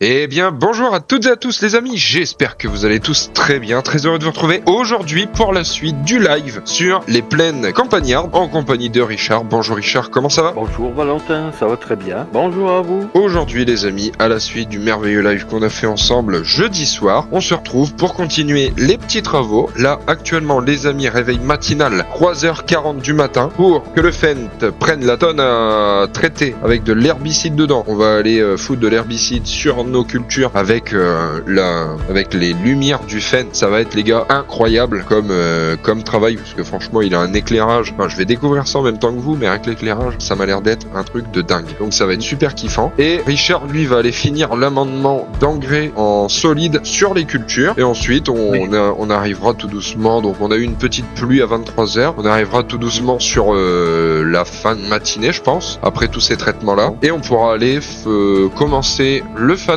Eh bien, bonjour à toutes et à tous les amis, j'espère que vous allez tous très bien, très heureux de vous retrouver aujourd'hui pour la suite du live sur les plaines campagnardes en compagnie de Richard. Bonjour Richard, comment ça va? Bonjour Valentin, ça va très bien. Bonjour à vous. Aujourd'hui les amis, à la suite du merveilleux live qu'on a fait ensemble jeudi soir, on se retrouve pour continuer les petits travaux. Là, actuellement les amis, réveil matinal, 3h40 du matin, pour que le Fendt prenne la tonne à traiter avec de l'herbicide dedans. On va aller foutre de l'herbicide sur nos cultures avec les lumières du Fendt. Ça va être les gars incroyable comme travail, parce que franchement il a un éclairage, enfin je vais découvrir ça en même temps que vous, mais avec l'éclairage ça m'a l'air d'être un truc de dingue, donc ça va être super kiffant. Et Richard lui va aller finir l'amendement d'engrais en solide sur les cultures, et ensuite on arrivera tout doucement, donc on a eu une petite pluie à 23h, on arrivera tout doucement sur la fin de matinée je pense, après tous ces traitements là, et on pourra aller commencer le fanage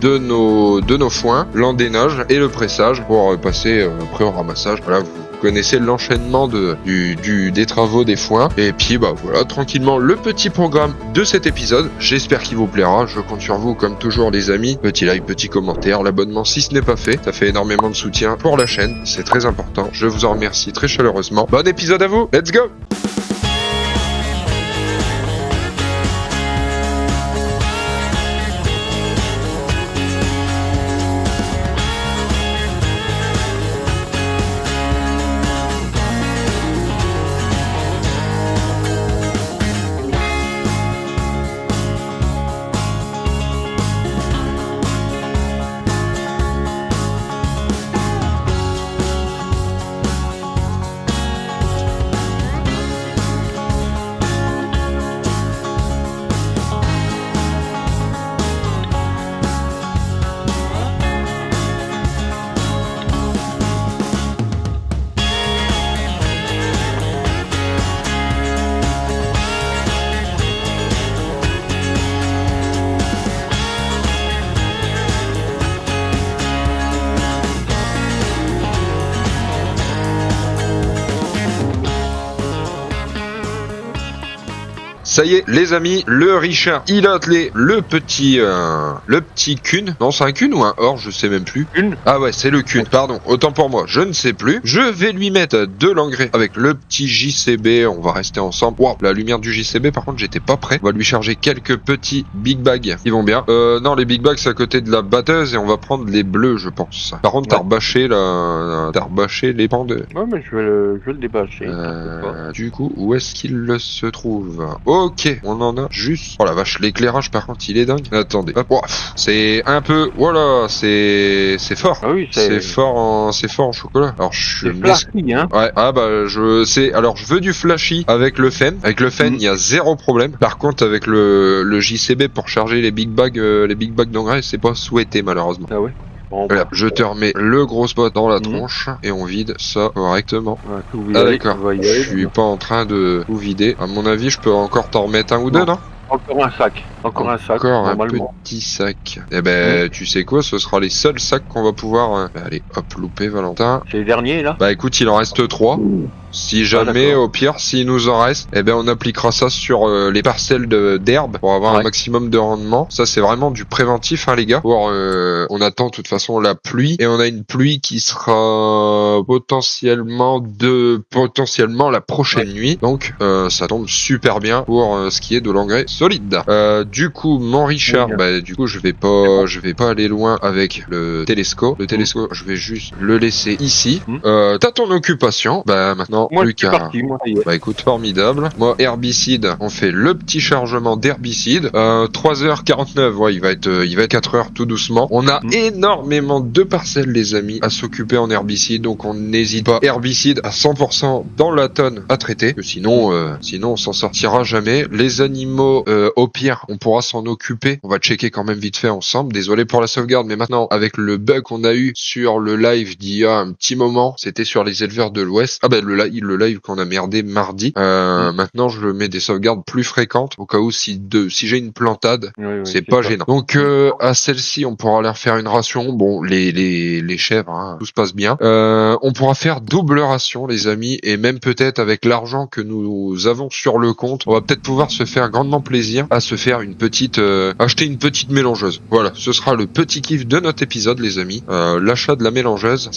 de nos foins, l'endénage et le pressage pour passer après au ramassage. Voilà, vous connaissez l'enchaînement des travaux des foins. Et puis bah voilà, tranquillement le petit programme de cet épisode. J'espère qu'il vous plaira. Je compte sur vous comme toujours les amis. Petit like, petit commentaire, l'abonnement si ce n'est pas fait. Ça fait énormément de soutien pour la chaîne. C'est très important. Je vous en remercie très chaleureusement. Bon épisode à vous. Let's go! Ça y est, les amis, le Richard, il a attelé le petit cune. Non, c'est un cune ou un or, je sais même plus. Cune. Ah ouais, c'est le cune, pardon. Autant pour moi, je ne sais plus. Je vais lui mettre de l'engrais avec le petit JCB. On va rester ensemble. Wow, la lumière du JCB, par contre, j'étais pas prêt. On va lui charger quelques petits big bags. Ils vont bien. Non, les big bags, c'est à côté de la batteuse et on va prendre les bleus, je pense. Par contre, t'as rebâché les pans de... Ouais, mais je vais le débâcher. Du coup, où est-ce qu'il se trouve? Ok, on en a juste... Oh la vache, l'éclairage par contre il est dingue. Attendez, hop, c'est un peu... Voilà, c'est fort. Ah oui, c'est fort en chocolat. Alors je suis flashy, hein. Ouais, ah bah alors je veux du flashy avec le Fendt. Avec le Fendt, il y a zéro problème. Par contre avec le JCB pour charger les big bags d'engrais, c'est pas souhaité malheureusement. Ah ouais. Bon, voilà, je te remets le gros spot dans la tronche et on vide ça correctement. Ouais, ah d'accord, je suis pas en train de vous vider. À mon avis, je peux encore t'en remettre un ou deux, non? Encore un sac. Encore un petit sac. Eh ben, tu sais quoi, ce sera les seuls sacs qu'on va pouvoir... allez, hop, louper Valentin. C'est les derniers, là? Bah écoute, il en reste 3. Si jamais, au pire, s'il nous en reste, eh ben on appliquera ça sur les parcelles d'herbe pour avoir un maximum de rendement. Ça, c'est vraiment du préventif, hein, les gars. On attend de toute façon la pluie et on a une pluie qui sera potentiellement la prochaine nuit. Donc, ça tombe super bien pour ce qui est de l'engrais solide. Du coup, mon Richard, du coup, je vais pas aller loin avec le télescope. Le télescope, je vais juste le laisser ici. T'as ton occupation. Bah maintenant. Moi, plus qu'à... Bah écoute, formidable. Moi, herbicide, on fait le petit chargement d'herbicide. 3h49, ouais, il va être 4h tout doucement. On a énormément de parcelles, les amis, à s'occuper en herbicide, donc on n'hésite pas. Herbicide à 100% dans la tonne à traiter, sinon on s'en sortira jamais. Les animaux, au pire, on pourra s'en occuper. On va checker quand même vite fait ensemble. Désolé pour la sauvegarde, mais maintenant, avec le bug qu'on a eu sur le live d'il y a un petit moment, c'était sur les éleveurs de l'Ouest. Ah ben, le live qu'on a merdé mardi. Maintenant, je mets des sauvegardes plus fréquentes au cas où si j'ai une plantade, c'est pas gênant. Donc à celle-ci, on pourra leur faire une ration. Bon, les chèvres, hein, tout se passe bien. On pourra faire double ration, les amis, et même peut-être avec l'argent que nous avons sur le compte, on va peut-être pouvoir se faire grandement plaisir à se faire une acheter une petite mélangeuse. Voilà, ce sera le petit kiff de notre épisode, les amis. L'achat de la mélangeuse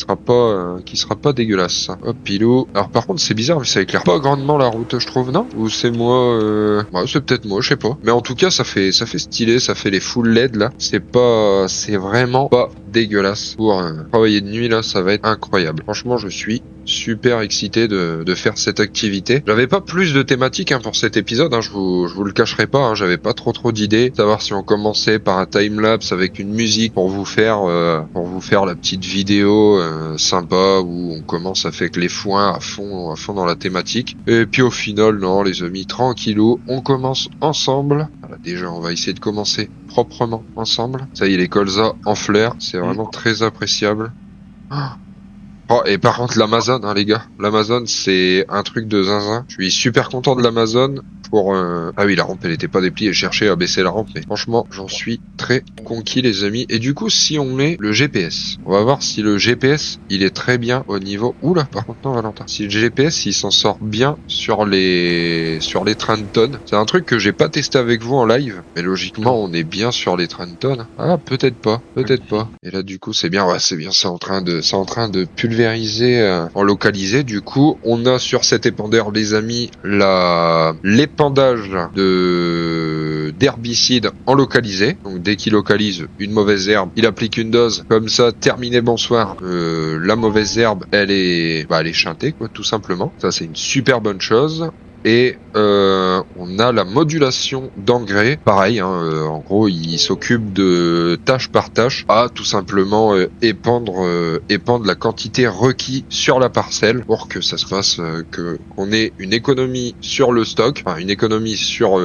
qui sera pas dégueulasse. Hop, pilou. Alors par contre, c'est bizarre, mais ça éclaire pas grandement la route, je trouve, non? Ou c'est moi, c'est peut-être moi, je sais pas. Mais en tout cas, ça fait stylé, ça fait les full LED là. C'est vraiment pas dégueulasse. Pour travailler de nuit là, ça va être incroyable. Franchement, je suis super excité de faire cette activité. J'avais pas plus de thématiques pour cet épisode, je vous le cacherai pas, j'avais pas trop d'idées. Savoir si on commençait par un timelapse avec une musique pour vous faire la petite vidéo sympa où on commence avec les foins à fond dans la thématique. Et puis au final, non les amis, tranquillou, on commence ensemble. Voilà, déjà on va essayer de commencer proprement ensemble. Ça y est, les colzas en fleurs, c'est vraiment très appréciable. Oh, et par contre l'Amazon, les gars, l'Amazon c'est un truc de zinzin. Je suis super content de l'Amazon pour... Ah oui, la rampe elle était pas dépliée, je cherchais à baisser la rampe, mais franchement j'en suis très conquis les amis. Et du coup si on met le GPS, on va voir si le GPS il est très bien au niveau... Oula, par contre non Valentin, si le GPS il s'en sort bien sur les trains de tonnes. C'est un truc que j'ai pas testé avec vous en live, mais logiquement on est bien sur les trains de tonnes. Ah peut-être pas. Et là du coup c'est bien, c'est en train de pulvériser en localisé. Du coup on a sur cet épandeur les amis l'épandage d'herbicide en localisé. Donc dès qu'il localise une mauvaise herbe, il applique une dose, comme ça terminé, bonsoir. La mauvaise herbe elle est chantée quoi, tout simplement. Ça c'est une super bonne chose. Et on a la modulation d'engrais, pareil, en gros il s'occupe de tâche par tâche à tout simplement épandre la quantité requise sur la parcelle pour que ça se fasse qu'on ait une économie sur le stock, enfin une économie sur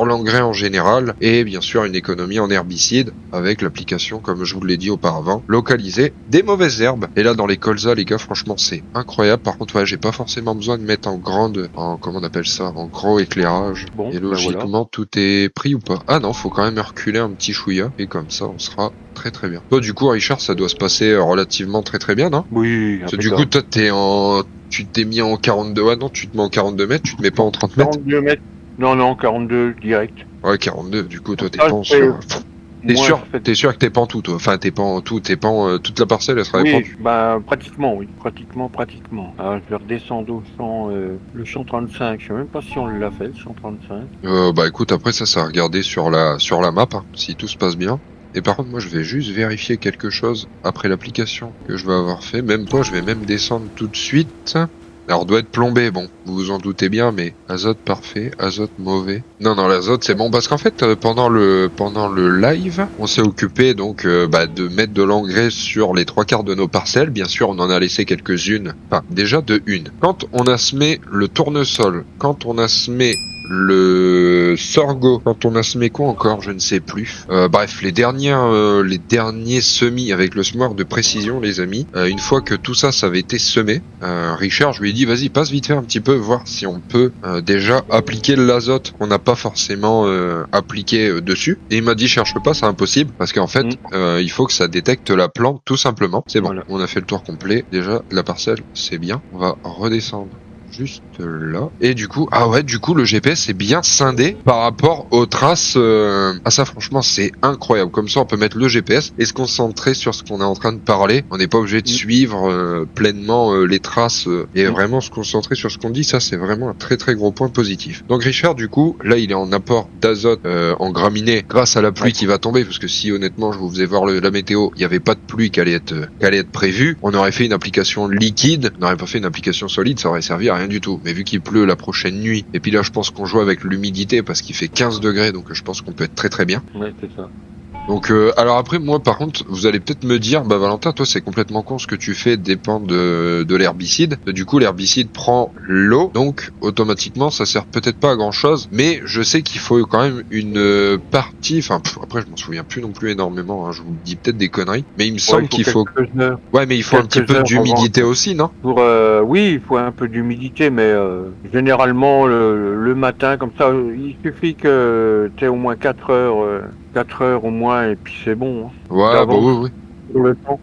l'engrais en général et bien sûr une économie en herbicide avec l'application, comme je vous l'ai dit auparavant, localisée des mauvaises herbes. Et là dans les colzas les gars, franchement c'est incroyable. Par contre j'ai pas forcément besoin de mettre en comment on appelle ça, en gros éclairage. Bon, et logiquement voilà. tout est pris ou pas. Ah non, faut quand même reculer un petit chouïa et comme ça on sera très très bien. Toi du coup Richard, ça doit se passer relativement très très bien, non? Oui. Parce que du coup toi tu t'es mis en 42, non tu te mets en 42 mètres, tu te mets pas en 30 mètres? 42 mètres. Non, 42 direct. Ouais 42, du coup toi t'es Ah, pas c'est- sur... T'es sûr que t'es pas en tout, toi? Enfin, t'es pas en tout, toute la parcelle, elle sera Oui, épandue. pratiquement, oui. Pratiquement. Alors, je vais redescendre le 135. Je sais même pas si on l'a fait, le 135. Écoute, après ça à regarder sur la map, si tout se passe bien. Et par contre, moi, je vais juste vérifier quelque chose après l'application que je vais avoir fait. Même pas, je vais même descendre tout de suite. Alors, doit être plombé, bon, vous vous en doutez bien, mais azote parfait, azote mauvais. Non, l'azote c'est bon, parce qu'en fait, pendant le live, on s'est occupé donc de mettre de l'engrais sur les 3/4 de nos parcelles. Bien sûr, on en a laissé quelques-unes. Enfin, déjà de une. Quand on a semé le tournesol, quand on a semé le sorgho, quand on a semé quoi encore, je ne sais plus. Bref, les derniers semis avec le semoir de précision, les amis. Une fois que tout ça avait été semé, Richard, je lui ai dit, vas-y, passe vite fait un petit peu, voir si on peut déjà appliquer l'azote qu'on n'a pas forcément appliqué dessus. Et il m'a dit, cherche pas, c'est impossible, parce qu'en fait, il faut que ça détecte la plante, tout simplement. C'est bon, voilà. On a fait le tour complet. Déjà, la parcelle, c'est bien. On va redescendre juste là. Et du coup, le GPS est bien scindé par rapport aux traces. Ça, franchement, c'est incroyable. Comme ça, on peut mettre le GPS et se concentrer sur ce qu'on est en train de parler. On n'est pas obligé de suivre pleinement les traces et vraiment se concentrer sur ce qu'on dit. Ça, c'est vraiment un très très gros point positif. Donc Richard, du coup, là, il est en apport d'azote en graminées grâce à la pluie qui va tomber. Parce que si honnêtement, je vous faisais voir la météo, il n'y avait pas de pluie qui allait être prévue. On aurait fait une application liquide, on n'aurait pas fait une application solide, ça aurait servi à rien du tout. Mais vu qu'il pleut la prochaine nuit, et puis là je pense qu'on joue avec l'humidité parce qu'il fait 15 degrés, donc je pense qu'on peut être très très bien. Ouais, c'est ça. Donc alors après moi par contre vous allez peut-être me dire Valentin, toi c'est complètement con, ce que tu fais dépend de l'herbicide. Du coup l'herbicide prend l'eau, donc automatiquement ça sert peut-être pas à grand chose, mais je sais qu'il faut quand même une partie, après je m'en souviens plus non plus énormément, je vous dis peut-être des conneries, mais il me semble qu'il faut... Ouais mais il faut un petit peu d'humidité aussi, non? Oui, il faut un peu d'humidité, mais généralement le matin comme ça, il suffit que tu aies au moins 4 heures au moins et puis c'est bon. Ouais, oui. Pour le temps.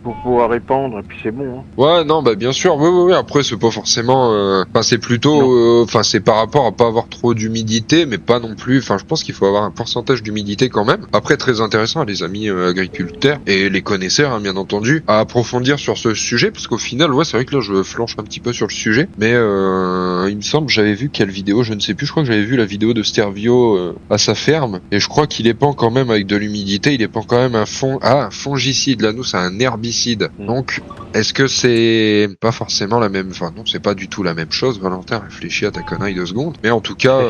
pour pouvoir répandre, et puis c'est bon. Hein. Ouais, non, bah bien sûr, oui. Après, c'est pas forcément. Enfin, c'est plutôt. Enfin, c'est par rapport à pas avoir trop d'humidité, mais pas non plus. Enfin, je pense qu'il faut avoir un pourcentage d'humidité quand même. Après, très intéressant, les amis agriculteurs et les connaisseurs, hein, bien entendu, à approfondir sur ce sujet, parce qu'au final, ouais, c'est vrai que là, je flanche un petit peu sur le sujet, mais il me semble, j'avais vu quelle vidéo, je ne sais plus. Je crois que j'avais vu la vidéo de Stervio à sa ferme, et je crois qu'il épand quand même avec de l'humidité. Il épand quand même un fongicide. Là, nous, c'est un herbicide. Donc, est-ce que c'est pas forcément la même... Enfin non, c'est pas du tout la même chose, Valentin, réfléchis à ta connerie 2 secondes. Mais en tout cas,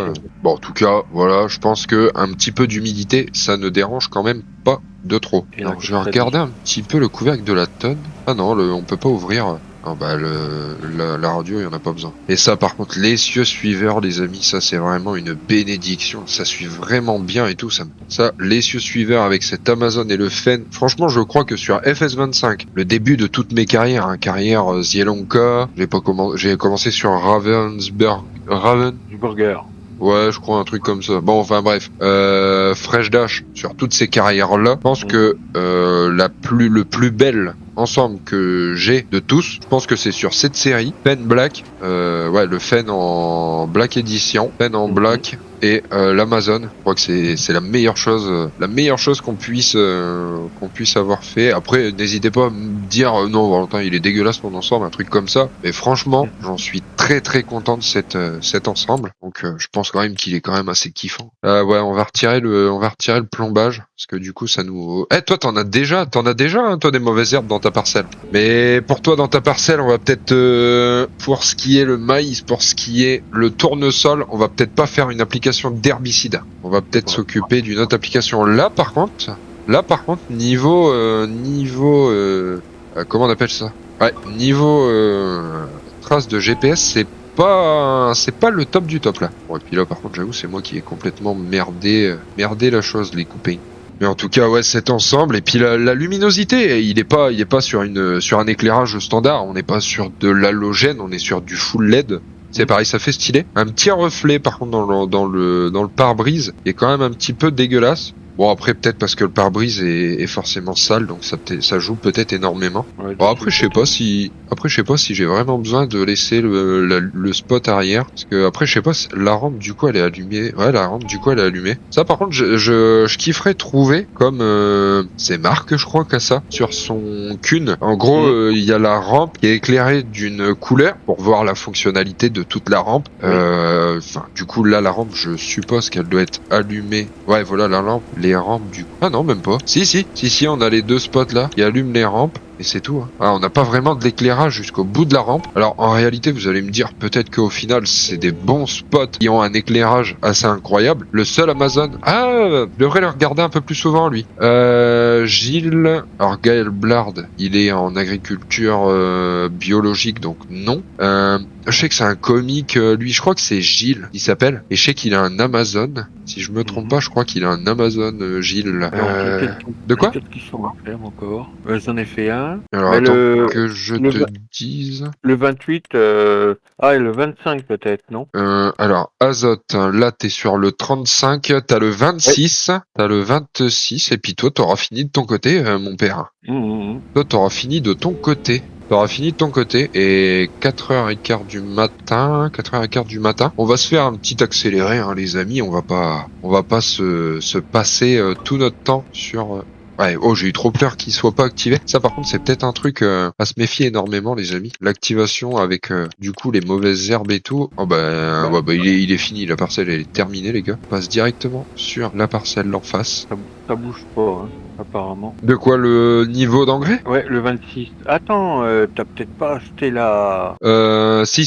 voilà, je pense que un petit peu d'humidité, ça ne dérange quand même pas de trop. Alors, je vais regarder un petit peu le couvercle de la tonne. Ah non, on peut pas ouvrir... Non, bah, la radio, il y en a pas besoin. Et ça, par contre, l'essieu suiveur, les amis, ça, c'est vraiment une bénédiction. Ça suit vraiment bien et tout. Ça, l'essieu suiveur avec cet Amazon et le Fen. Franchement, je crois que sur FS25, le début de toutes mes carrières, hein, carrière Zielonka, j'ai commencé sur Du burger. Ouais, je crois un truc comme ça. Bon, enfin bref, Fresh Dash sur toutes ces carrières-là, je pense que le plus belle ensemble que j'ai de tous, je pense que c'est sur cette série, Fen Black, le Fen en Black Edition, Fen en Black et l'Amazon. Je crois que c'est la meilleure chose qu'on puisse avoir fait. Après, n'hésitez pas à me dire non, Valentin, il est dégueulasse ton ensemble, un truc comme ça. Mais franchement, j'en suis très très content de cet ensemble. Donc, je pense quand même qu'il est quand même assez kiffant. Ouais, on va retirer le plombage parce que du coup, ça nous. Toi, t'en as déjà, hein, toi, des mauvaises herbes dans ta parcelle. Mais pour toi, dans ta parcelle, on va peut-être pour ce qui est le maïs, pour ce qui est le tournesol, on va peut-être pas faire une application d'herbicide. On va peut-être s'occuper d'une autre application. Là, par contre, niveau comment on appelle ça? Ouais, niveau trace de GPS, c'est pas le top du top là. Bon, et puis là, par contre, j'avoue, c'est moi qui ai complètement merdé la chose, les copains. Mais en tout cas, ouais, cet ensemble, et puis la luminosité, il est pas sur un éclairage standard, on n'est pas sur de l'halogène, on est sur du full LED. C'est pareil, ça fait stylé. Un petit reflet, par contre, dans le pare-brise, est quand même un petit peu dégueulasse. Bon, après, peut-être parce que le pare-brise est forcément sale, donc ça joue peut-être énormément. Ouais, bon, après, je sais pas si j'ai vraiment besoin de laisser le spot arrière. Parce que, après, je sais pas si la rampe, du coup, elle est allumée. Ouais, la rampe, du coup, elle est allumée. Ça, par contre, je kifferais trouver, comme, c'est Marc, je crois, qu'a ça, sur son Kun. En gros, il y a la rampe qui est éclairée d'une couleur pour voir la fonctionnalité de toute la rampe. Enfin, du coup, là, la rampe, je suppose qu'elle doit être allumée. Ouais, voilà, la lampe. Les rampes du coup. Ah non, même pas. Si, on a les deux spots là qui allument les rampes. Et c'est tout. Hein. Ah, on n'a pas vraiment de l'éclairage jusqu'au bout de la rampe. Alors en réalité, vous allez me dire peut-être qu'au final, c'est des bons spots qui ont un éclairage assez incroyable. Le seul Amazon... Ah, je devrais le regarder un peu plus souvent, lui. Gilles... Alors Gaël Blard, il est en agriculture biologique, donc non. Je sais que c'est un comique, lui, je crois que c'est Gilles, il s'appelle. Et je sais qu'il a un Amazon. Si je me trompe pas, je crois qu'il a un Amazon, Gilles. De quoi? Peut-être qu'ils sont à faire encore. J'en ai fait un. Alors mais attends que je te dise. Le 28, et le 25 peut-être, non? Alors azote, hein, là t'es sur le 35, t'as le 26, t'as le 26, et puis toi t'auras fini de ton côté, mon père. Toi t'auras fini de ton côté. Et 4h15 du matin, on va se faire un petit accéléré, hein, les amis, on va pas se passer tout notre temps sur... Ouais, j'ai eu trop peur qu'il soit pas activé. Ça, par contre, c'est peut-être un truc à se méfier énormément, les amis. L'activation avec, du coup, les mauvaises herbes et tout. Oh il est fini. La parcelle, elle est terminée, les gars. On passe directement sur la parcelle en face. Ça bouge pas, hein, apparemment. De quoi, le niveau d'engrais? Ouais, le 26. Attends, t'as peut-être pas acheté la... Si,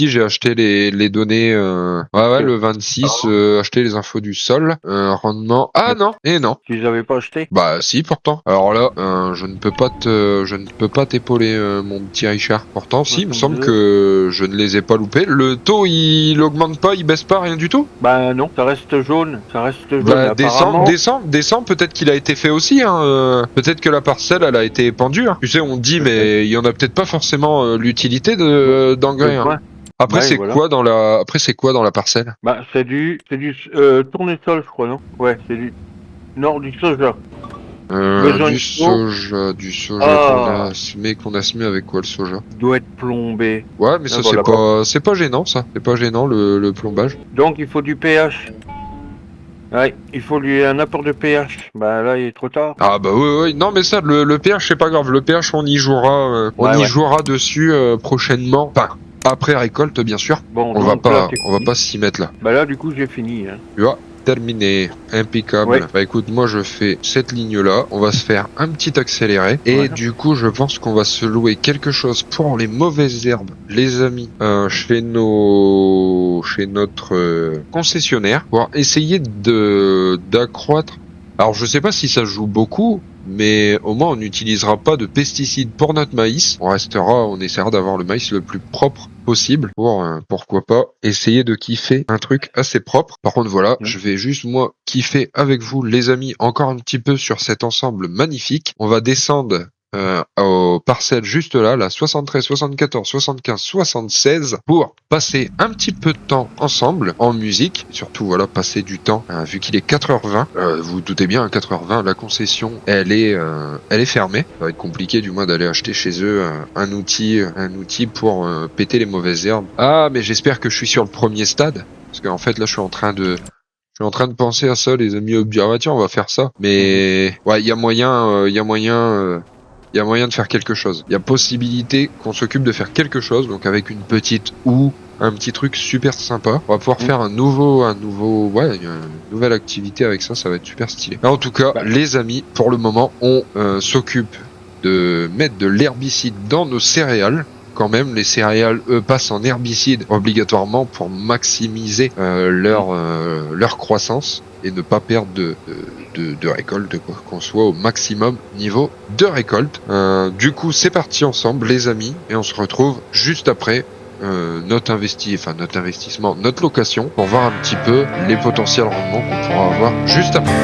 j'ai acheté les données. Le 26, acheter les infos du sol, rendement. Ah non, non. Tu les avais pas achetés? Bah si, pourtant. Alors là, je ne peux pas t'épauler, mon petit Richard. Pourtant, si, il me semble que je ne les ai pas loupés. Le taux, il augmente pas, il baisse pas, rien du tout? Bah non, ça reste jaune. Bah, descend, peut-être qu'il a été fait aussi, hein. Peut-être que la parcelle, elle a été épandue, hein. Tu sais, on dit, mais il y en a peut-être pas forcément l'utilité d'engrais, hein. Après, c'est quoi dans la parcelle? Bah, c'est du tournesol, je crois, non? Ouais, c'est du... Non, du soja. Besoin Du de soja, Ah, qu'on a semé avec quoi le soja? doit être plombé. Ouais, mais Ah, ça voilà, bon. c'est pas gênant ça, c'est pas gênant le plombage. Donc il faut du pH. Ouais, il faut lui un apport de pH. Bah là, il est trop tard. Ah bah oui, oui, non mais ça, le pH c'est pas grave, le pH on Ouais, y ouais. jouera dessus prochainement, enfin après récolte bien sûr. Bon, donc là, c'est On va fini. pas s'y mettre là. Bah là, du coup, j'ai fini. Hein. Tu vois, terminé, Ouais, impeccable. Bah écoute, moi je fais cette ligne-là, on va se faire un petit accéléré, ouais. et du coup je pense qu'on va se louer quelque chose pour les mauvaises herbes, les amis, chez notre concessionnaire, pour essayer d'accroître. Alors je sais pas si ça joue beaucoup, mais au moins on n'utilisera pas de pesticides pour notre maïs. On essaiera d'avoir le maïs le plus propre possible pour pourquoi pas essayer de kiffer un truc assez propre. Par contre voilà, Mm. je vais juste moi kiffer avec vous les amis encore un petit peu sur cet ensemble magnifique. On va descendre aux parcelles juste là, la 73, 74, 75, 76, pour passer un petit peu de temps ensemble en musique. Surtout voilà, passer du temps, vu qu'il est 4h20. Vous vous doutez bien, à 4h20, la concession, elle est fermée. Ça va être compliqué du moins d'aller acheter chez eux un outil pour péter les mauvaises herbes. Ah, mais j'espère que je suis sur le premier stade. Parce qu'en fait là, je suis en train de penser à ça, les amis, au dire, ah, tiens, on va faire ça. Mais ouais, il y a moyen, il y a moyen de faire quelque chose. Il y a possibilité qu'on s'occupe de faire quelque chose, donc avec une petite houe, un petit truc super sympa. On va pouvoir faire ouais, une nouvelle activité avec ça, ça va être super stylé. En tout cas, Bah, les amis, pour le moment, on s'occupe de mettre de l'herbicide dans nos céréales. Quand même, les céréales, eux, passent en herbicide obligatoirement pour maximiser leur croissance et ne pas perdre de récolte, quoi, qu'on soit au maximum niveau de récolte. Du coup, c'est parti ensemble, les amis, et on se retrouve juste après notre investissement, notre location, pour voir un petit peu les potentiels rendements qu'on pourra avoir juste après.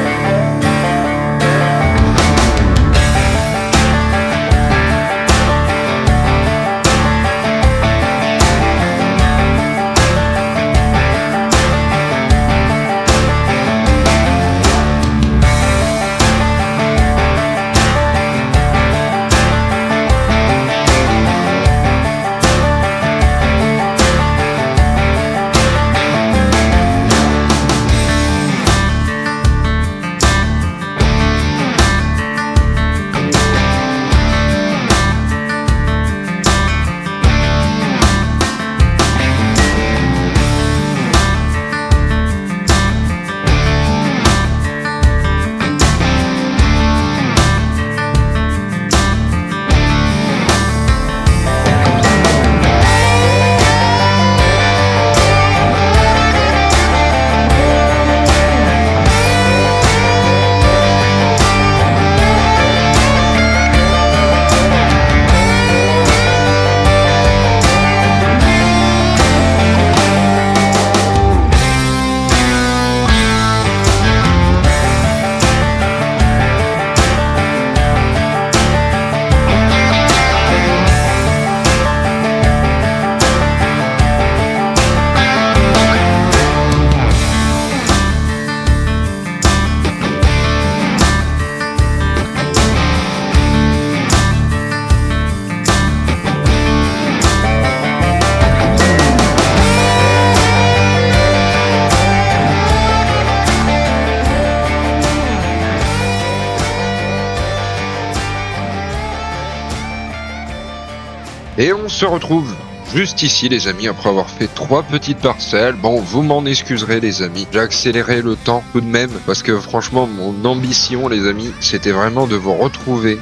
Et on se retrouve juste ici, les amis, après avoir fait 3 petites parcelles. Bon, vous m'en excuserez, les amis. J'ai accéléré le temps tout de même, parce que franchement, mon ambition, les amis, c'était vraiment de vous retrouver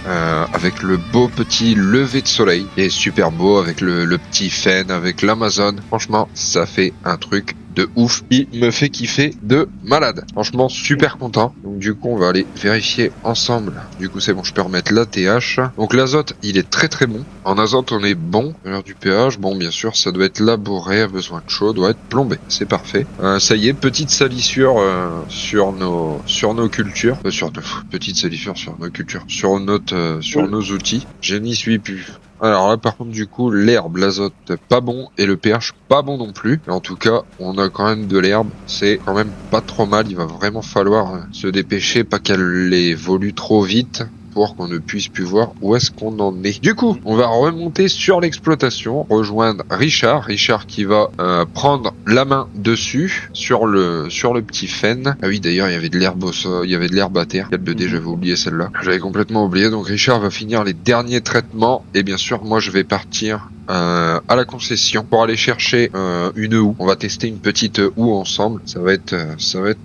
avec le beau petit lever de soleil. Et super beau, avec le petit Fen, avec l'Amazon. Franchement, ça fait un truc de ouf. Il me fait kiffer de malade. Franchement, super content. Donc du coup, on va aller vérifier ensemble. Du coup, c'est bon, je peux remettre l'ATH. Donc l'azote, il est très très bon. En azote, on est bon. L'heure du pH, bon, bien sûr, ça doit être labouré, a besoin de chaud, doit être plombé. C'est parfait. Ça y est, petite salissure sur nos cultures. Petite salissure sur nos cultures. Sur nos outils. Je n'y suis plus. Alors là, par contre, du coup, l'herbe, l'azote, pas bon, et le pH, pas bon non plus. Mais en tout cas, on a quand même de l'herbe, c'est quand même pas trop mal. Il va vraiment falloir se dépêcher, pas qu'elle évolue trop vite, pour qu'on ne puisse plus voir où est-ce qu'on en est. Du coup, on va remonter sur l'exploitation, rejoindre Richard qui va prendre la main dessus sur le petit fen. Ah oui, d'ailleurs, il y avait de l'herbe au sol, il y avait de l'herbe à terre. Quel BD, j'avais oublié celle-là. J'avais complètement oublié. Donc Richard va finir les derniers traitements et bien sûr, moi je vais partir à la concession pour aller chercher une houe. On va tester une petite houe ensemble. Ça va être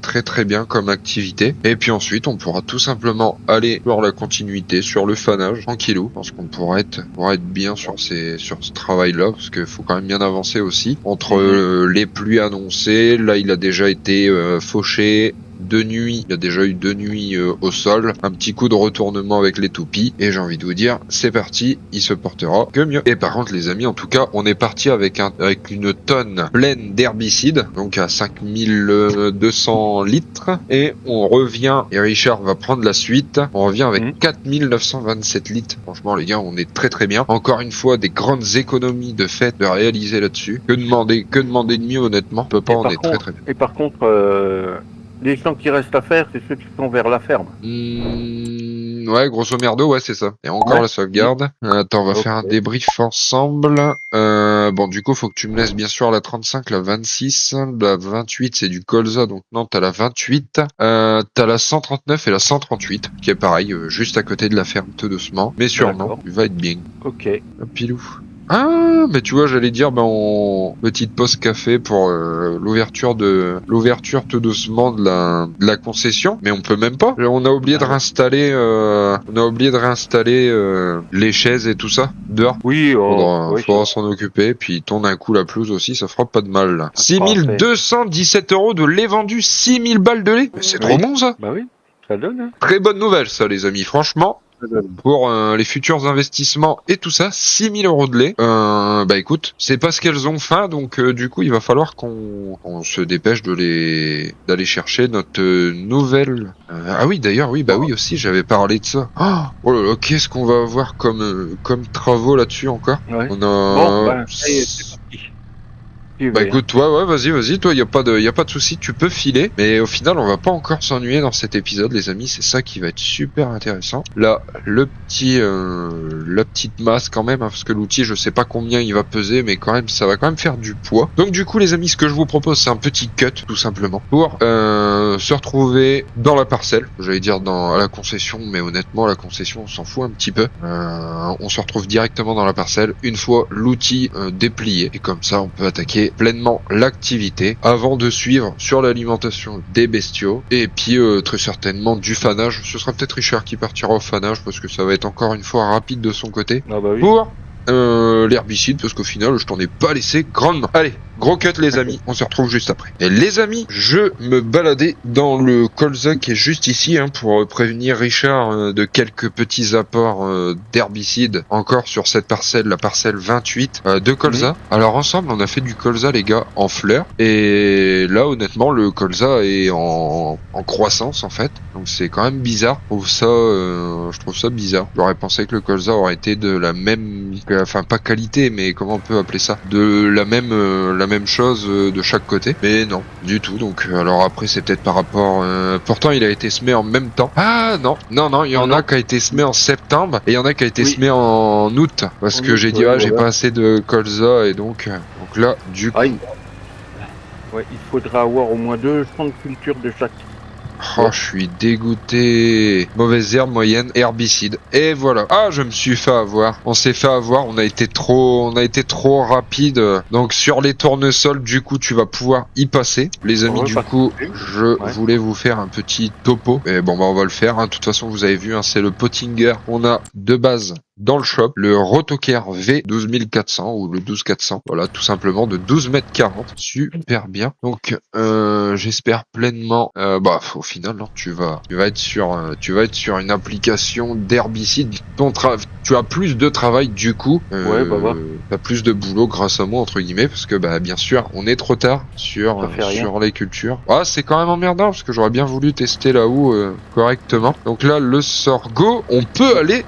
très très bien comme activité. Et puis ensuite, on pourra tout simplement aller voir la continuité sur le fanage tranquillou. Je pense qu'on pourra être bien sur ce travail-là parce qu'il faut quand même bien avancer aussi. Entre les pluies annoncées, là il a déjà été fauché. 2 nuits, il y a déjà eu 2 nuits au sol, un petit coup de retournement avec les toupies, et j'ai envie de vous dire, c'est parti, il se portera que mieux. Et par contre les amis, en tout cas, on est parti avec une tonne pleine d'herbicides, donc à 5200 litres, et on revient, et Richard va prendre la suite, on revient avec 4927 litres. Franchement les gars, on est très très bien. Encore une fois, des grandes économies de fait de réaliser là-dessus. Que demander de mieux honnêtement, on peut pas, on est très très bien. Et par contre, les champs qui restent à faire, c'est ceux qui sont vers la ferme. Ouais, grosso merdo, ouais, c'est ça. Et encore la sauvegarde. Attends, on va faire un débrief ensemble. Bon, du coup, faut que tu me laisses bien sûr la 35, la 26, la 28, c'est du colza, donc non, t'as la 28. T'as la 139 et la 138, qui est pareil, juste à côté de la ferme, tout doucement. Mais sûrement, tu vas être bien. Ok. Pilou. Ah, mais tu vois, j'allais dire, petite pause café pour l'ouverture tout doucement de la concession, mais on peut même pas. On a oublié de réinstaller, les chaises et tout ça dehors. Oui, faudra s'en occuper. Puis tourne un coup la pelouse aussi, ça fera pas de mal. Là. 6217 € de lait vendu, 6000 balles de lait. Mais c'est trop bon ça. Bah oui, ça donne. Hein. Très bonne nouvelle ça, les amis. Franchement. Pour les futurs investissements et tout ça, 6000 € de lait. Écoute, c'est pas ce qu'elles ont faim, donc du coup il va falloir qu'on se dépêche d'aller chercher notre nouvelle. Ah oui, d'ailleurs, oui aussi, j'avais parlé de ça. Oh là là, qu'est-ce qu'on va avoir comme travaux là-dessus encore. Ouais. On a. C'est parti. Écoute, ouais, vas-y, toi, y a pas de souci, tu peux filer. Mais au final, on va pas encore s'ennuyer dans cet épisode, les amis. C'est ça qui va être super intéressant. Là, la petite masse quand même, hein, parce que l'outil, je sais pas combien il va peser, mais quand même, ça va quand même faire du poids. Donc du coup, les amis, ce que je vous propose, c'est un petit cut, tout simplement, pour se retrouver dans la parcelle. J'allais dire à la concession, mais honnêtement, la concession, on s'en fout un petit peu. On se retrouve directement dans la parcelle une fois l'outil déplié, et comme ça, on peut attaquer pleinement l'activité avant de suivre sur l'alimentation des bestiaux et puis très certainement du fanage. Ce sera peut-être Richard qui partira au fanage parce que ça va être encore une fois rapide de son côté pour l'herbicide parce qu'au final je t'en ai pas laissé grandement. Allez, gros cut les amis, on se retrouve juste après. Et les amis, je me baladais dans le colza qui est juste ici pour prévenir Richard de quelques petits apports d'herbicide encore sur cette parcelle, la parcelle 28 de colza. Alors ensemble on a fait du colza les gars en fleurs et là honnêtement le colza est en croissance en fait, donc c'est quand même bizarre. Je trouve ça bizarre. J'aurais pensé que le colza aurait été de la même, enfin pas qualité, mais comment on peut appeler ça, de la même chose de chaque côté, mais non du tout. Donc alors après c'est peut-être par rapport pourtant il a été semé en même temps. Ah non il y en a qui a été semé en septembre et il y en a qui a été semé en août parce que j'ai dit j'ai pas assez de colza et donc là du coup il faudra avoir au moins 2 champs de culture de chaque. Oh, je suis dégoûté. Mauvaise herbe, moyenne, herbicide. Et voilà. Ah, je me suis fait avoir. On s'est fait avoir. On a été trop rapide. Donc, sur les tournesols, du coup, tu vas pouvoir y passer. Les amis, du coup, je voulais vous faire un petit topo. Et bon, on va le faire. De toute façon, vous avez vu, c'est le Pottinger. On a de base dans le shop, le Rotoker V12400 ou le 12400, voilà, tout simplement de 12 mètres 40, super bien. Donc j'espère pleinement au final non, tu vas être sur une application d'herbicide. Tu as plus de travail du coup, t'as plus de boulot grâce à moi entre guillemets parce que bien sûr, on est trop tard sur les cultures. Ah, c'est quand même emmerdant parce que j'aurais bien voulu tester là-haut correctement. Donc là le sorgho, on peut aller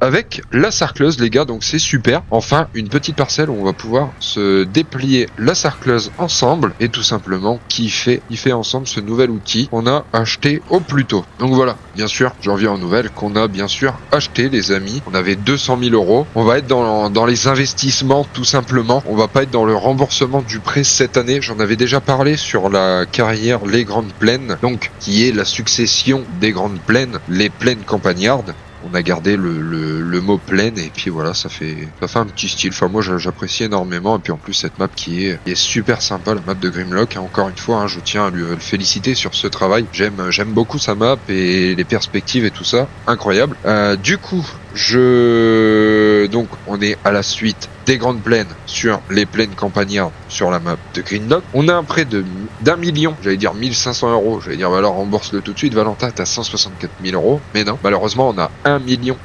avec la sarcleuse les gars, donc c'est super. Enfin une petite parcelle où on va pouvoir se déplier la sarcleuse ensemble et tout simplement kiffer ensemble ce nouvel outil qu'on a acheté au plus tôt. Donc voilà, bien sûr, j'en viens aux nouvelles qu'on a bien sûr acheté les amis. On avait 200 000 euros. On va être dans les investissements tout simplement. On va pas être dans le remboursement du prêt cette année. J'en avais déjà parlé sur la carrière Les Grandes Plaines, donc qui est la succession des Grandes Plaines, les Plaines Campagnardes. On a gardé le mot plaine et puis voilà, ça fait un petit style. Enfin moi j'apprécie énormément et puis en plus cette map qui est super sympa, la map de Grimlock. Encore une fois, je tiens à le féliciter sur ce travail. J'aime beaucoup sa map et les perspectives et tout ça, incroyable. Du coup, donc on est à la suite des Grandes Plaines sur les Plaines Campagnardes sur la map de Grimlock. On a un prêt d'1 million, j'allais dire 1500 euros. J'allais dire, bah alors rembourse-le tout de suite, Valentin, t'as 164 000 euros. Mais non, malheureusement, on a 1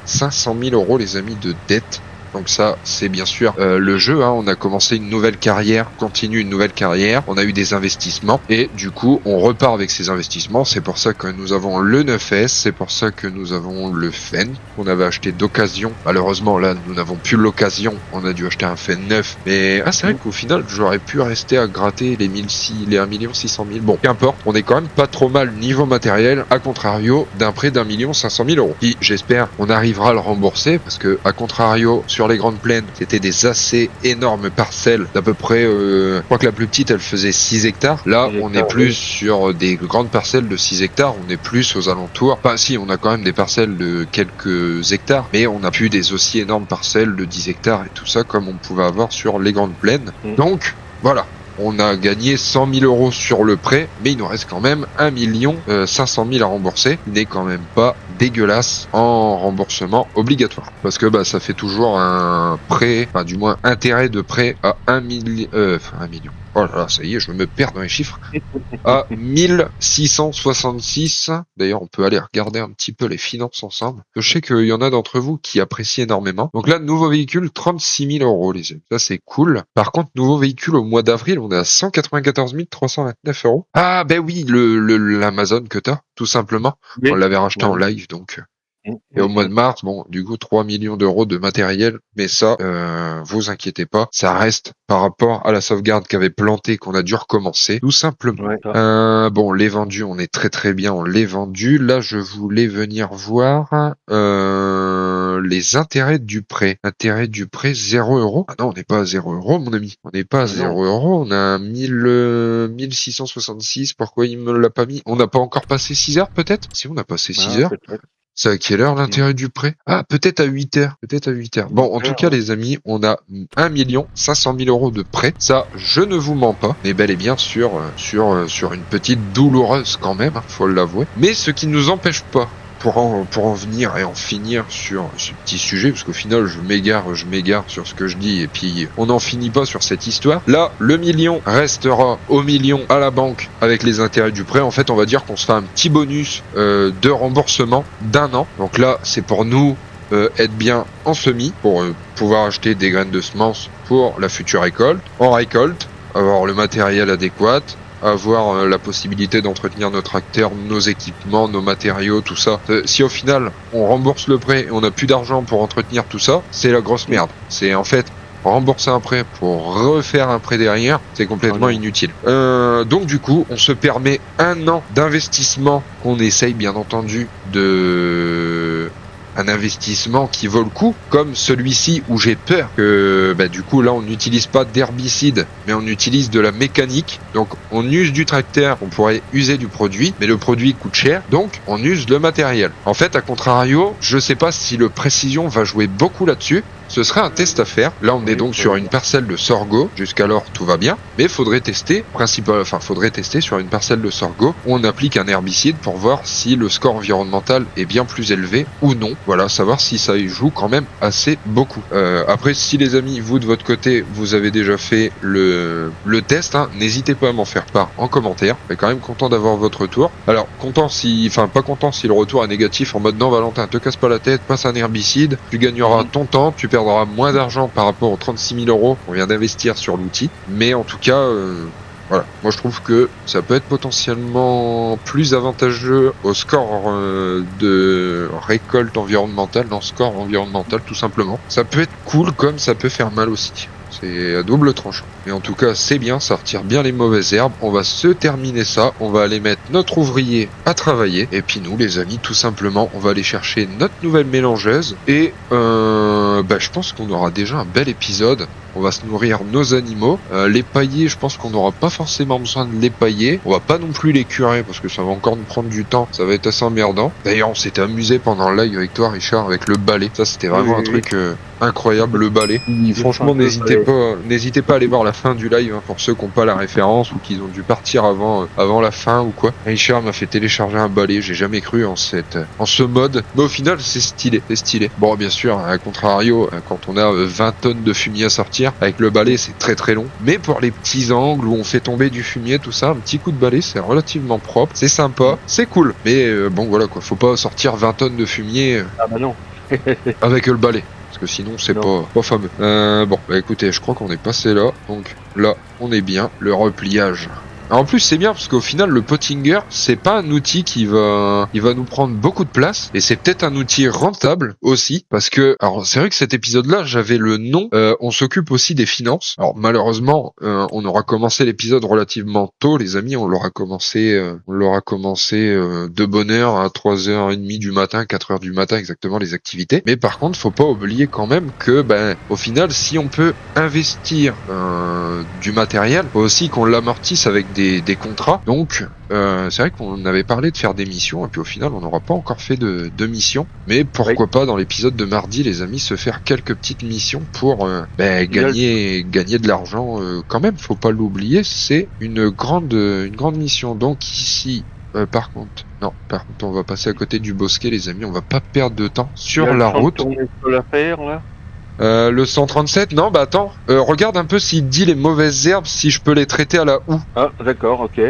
500 000 euros, les amis, de dette. Donc ça, c'est bien sûr le jeu. On a commencé une nouvelle carrière, continue une nouvelle carrière. On a eu des investissements et du coup, on repart avec ces investissements. C'est pour ça que nous avons le 9S, c'est pour ça que nous avons le Fen qu'on avait acheté d'occasion. Malheureusement, là, nous n'avons plus l'occasion. On a dû acheter un Fen 9. Mais c'est vrai qu'au final, j'aurais pu rester à gratter les 1 600 000. Bon, qu'importe. On est quand même pas trop mal niveau matériel, à contrario d'un prêt d'1 500 000 euros. Qui, j'espère, on arrivera à le rembourser parce que, à contrario, sur les Grandes Plaines, c'était des assez énormes parcelles d'à peu près, je crois que la plus petite elle faisait 6 hectares. Là on est plus sur des grandes parcelles de 6 hectares, on est plus aux alentours. Enfin si, on a quand même des parcelles de quelques hectares, mais on n'a plus des aussi énormes parcelles de 10 hectares et tout ça comme on pouvait avoir sur les Grandes Plaines. Donc voilà. On a gagné 100 000 euros sur le prêt, mais il nous reste quand même 1 500 000 à rembourser. Il n'est quand même pas dégueulasse en remboursement obligatoire. Parce que ça fait toujours un prêt, enfin du moins intérêt de prêt à 1 million. Oh là là, ça y est, je me perds dans les chiffres. À 1666. D'ailleurs, on peut aller regarder un petit peu les finances ensemble. Je sais qu'il y en a d'entre vous qui apprécient énormément. Donc là, nouveau véhicule, 36 000 euros, les amis. Ça, c'est cool. Par contre, nouveau véhicule au mois d'avril, on est à 194 329 euros. Ah, ben oui, l'Amazon que t'as, tout simplement. Oui. On l'avait racheté en live, donc. Et au mois de mars, bon, du coup, 3 millions d'euros de matériel, mais ça, vous inquiétez pas, ça reste par rapport à la sauvegarde qu'avait planté, qu'on a dû recommencer, tout simplement. Ouais, bon, les vendus, on est très très bien, on les vendus. Là, je voulais venir voir les intérêts du prêt. Intérêt du prêt, 0 euros. Ah non, on n'est pas à 0 euros, mon ami. On n'est pas à 0 euros, on a 1666. Pourquoi il me l'a pas mis? On n'a pas encore passé 6 heures, peut-être? Si, on a passé 6 heures. C'est à quelle heure l'intérêt du prêt? Ah, peut-être à 8 heures. Peut-être à 8 heures. Bon, en tout cas, les amis, on a 1 500 000 euros de prêt. Ça, je ne vous mens pas. Mais bel et bien sur une petite douloureuse quand même, faut l'avouer. Mais ce qui ne nous empêche pas pour en venir et en finir sur ce petit sujet, parce qu'au final je m'égare sur ce que je dis et puis on n'en finit pas sur cette histoire. Là, le million restera au million à la banque avec les intérêts du prêt. En fait, on va dire qu'on se fait un petit bonus de remboursement d'1 an. Donc là, c'est pour nous être bien en semis, pour pouvoir acheter des graines de semences pour la future récolte. En récolte, avoir le matériel adéquat, avoir la possibilité d'entretenir nos tracteurs, nos équipements, nos matériaux, tout ça. Si au final on rembourse le prêt et on n'a plus d'argent pour entretenir tout ça, c'est la grosse merde. C'est en fait rembourser un prêt pour refaire un prêt derrière, c'est complètement inutile. Donc du coup, on se permet 1 an d'investissement qu'on essaye bien entendu de... un investissement qui vaut le coup, comme celui-ci où j'ai peur que du coup là on n'utilise pas d'herbicide mais on utilise de la mécanique, donc on use du tracteur, on pourrait user du produit, mais le produit coûte cher, donc on use le matériel. En fait, à contrario, je sais pas si le précision va jouer beaucoup là-dessus. Ce serait un test à faire. Là, on est donc sur une parcelle de sorgho. Jusqu'alors, tout va bien. Mais faudrait tester sur une parcelle de sorgho où on applique un herbicide pour voir si le score environnemental est bien plus élevé ou non. Voilà, savoir si ça y joue quand même assez beaucoup. Après, si les amis, vous de votre côté, vous avez déjà fait le test, n'hésitez pas à m'en faire part en commentaire. Je suis quand même content d'avoir votre retour. Alors, pas content si le retour est négatif en mode non, Valentin, te casse pas la tête, passe un herbicide, tu gagneras ton temps, tu perdra moins d'argent par rapport aux 36 000 euros qu'on vient d'investir sur l'outil. Mais en tout cas, Voilà, moi je trouve que ça peut être potentiellement plus avantageux au score de récolte environnementale, dans score environnemental tout simplement. Ça peut être cool comme ça peut faire mal aussi. C'est à double tranchant. Mais en tout cas, c'est bien, ça retire bien les mauvaises herbes. On va se terminer ça. On va aller mettre notre ouvrier à travailler. Et puis nous, les amis, tout simplement, on va aller chercher notre nouvelle mélangeuse. Et je pense qu'on aura déjà un bel épisode. On va se nourrir nos animaux. Les pailler, je pense qu'on n'aura pas forcément besoin de les pailler. On va pas non plus les curer parce que ça va encore nous prendre du temps. Ça va être assez emmerdant. D'ailleurs, on s'était amusé pendant le live avec toi, Richard, avec le balai. Ça, c'était vraiment un truc incroyable, le balai. Franchement, n'hésitez pas à aller voir la fin du live pour ceux qui n'ont pas la référence ou qui ont dû partir avant la fin ou quoi. Richard m'a fait télécharger un balai. J'ai jamais cru en ce mode. Mais au final, c'est stylé. Bon, bien sûr, à contrario, quand on a 20 tonnes de fumier à sortir, avec le balai, c'est très très long. Mais pour les petits angles où on fait tomber du fumier, tout ça, un petit coup de balai, c'est relativement propre. C'est sympa, c'est cool. Mais bon, voilà quoi. Faut pas sortir 20 tonnes de fumier non. avec le balai. Parce que sinon, c'est pas fameux. Écoutez, je crois qu'on est passé là. Donc là, on est bien. Le repliage. Alors, en plus, c'est bien parce qu'au final, le Pottinger, c'est pas un outil qui va nous prendre beaucoup de place et c'est peut-être un outil rentable aussi parce que, alors, c'est vrai que cet épisode-là, j'avais le nom. On s'occupe aussi des finances. Alors, malheureusement, on aura commencé l'épisode relativement tôt, les amis. On l'aura commencé de bonne heure à 3h30 du matin, 4h du matin exactement les activités. Mais par contre, faut pas oublier quand même que, au final, si on peut investir du matériel, faut aussi qu'on l'amortisse avec des contrats. Donc c'est vrai qu'on avait parlé de faire des missions et puis au final on n'aura pas encore fait de missions, mais pourquoi pas dans l'épisode de mardi, les amis, se faire quelques petites missions pour gagner de l'argent quand même, faut pas l'oublier, c'est une grande mission. Donc ici par contre on va passer à côté du bosquet, les amis, on va pas perdre de temps sur la route. Le 137, non, attends, regarde un peu s'il dit les mauvaises herbes, si je peux les traiter à la houe. Ah, d'accord, ok.